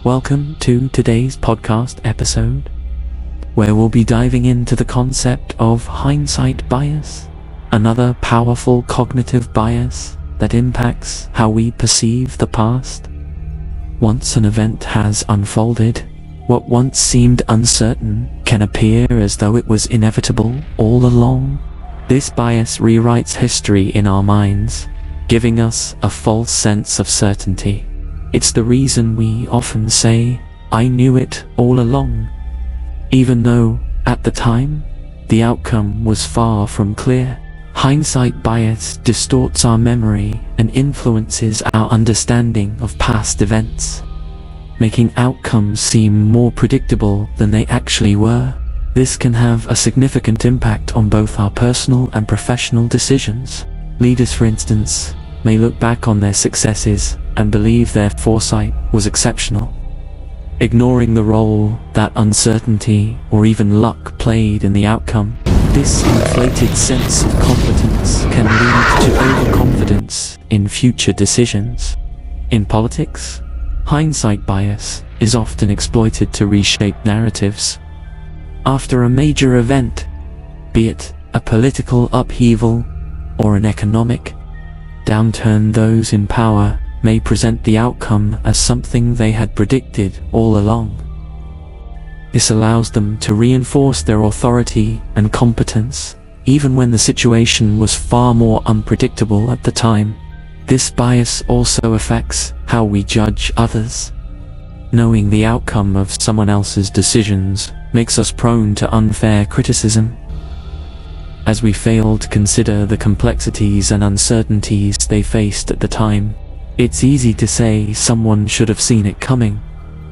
Welcome to today's podcast episode, where we'll be diving into the concept of hindsight bias, another powerful cognitive bias that impacts how we perceive the past. Once an event has unfolded, what once seemed uncertain can appear as though it was inevitable all along. This bias rewrites history in our minds, giving us a false sense of certainty. It's the reason we often say, "I knew it all along," even though, at the time, the outcome was far from clear. Hindsight bias distorts our memory and influences our understanding of past events, making outcomes seem more predictable than they actually were. This can have a significant impact on both our personal and professional decisions. Leaders, for instance, may look back on their successes and believe their foresight was exceptional, ignoring the role that uncertainty or even luck played in the outcome. This inflated sense of competence can lead to overconfidence in future decisions. In politics, hindsight bias is often exploited to reshape narratives. After a major event, be it a political upheaval or an economic downturn, those in power may present the outcome as something they had predicted all along. This allows them to reinforce their authority and competence, even when the situation was far more unpredictable at the time. This bias also affects how we judge others. Knowing the outcome of someone else's decisions makes us prone to unfair criticism, as we fail to consider the complexities and uncertainties they faced at the time. It's easy to say someone should have seen it coming,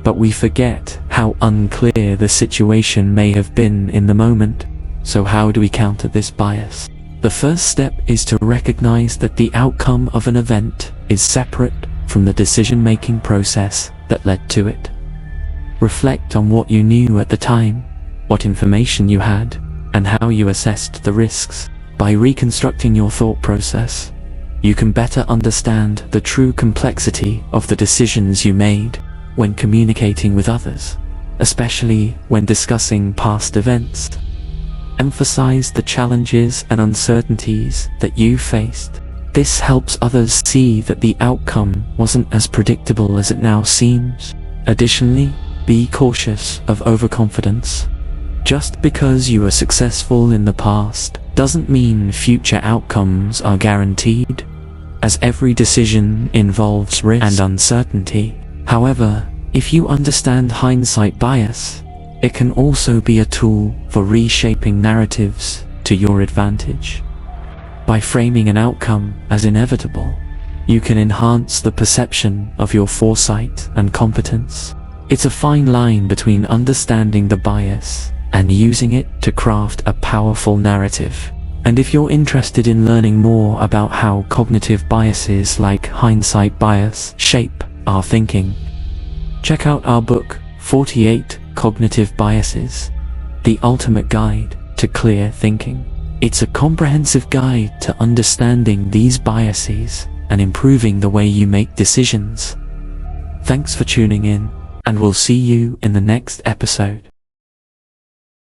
but we forget how unclear the situation may have been in the moment. So how do we counter this bias? The first step is to recognize that the outcome of an event is separate from the decision-making process that led to it. Reflect on what you knew at the time, what information you had, and how you assessed the risks. By reconstructing your thought process, you can better understand the true complexity of the decisions you made when communicating with others, especially when discussing past events. Emphasize the challenges and uncertainties that you faced. This helps others see that the outcome wasn't as predictable as it now seems. Additionally, be cautious of overconfidence. Just because you were successful in the past doesn't mean future outcomes are guaranteed, as every decision involves risk and uncertainty. However, if you understand hindsight bias, it can also be a tool for reshaping narratives to your advantage. By framing an outcome as inevitable, you can enhance the perception of your foresight and competence. It's a fine line between understanding the bias and using it to craft a powerful narrative. And if you're interested in learning more about how cognitive biases like hindsight bias shape our thinking, check out our book, 48 Cognitive Biases, The Ultimate Guide to Clear Thinking. It's a comprehensive guide to understanding these biases and improving the way you make decisions. Thanks for tuning in, and we'll see you in the next episode.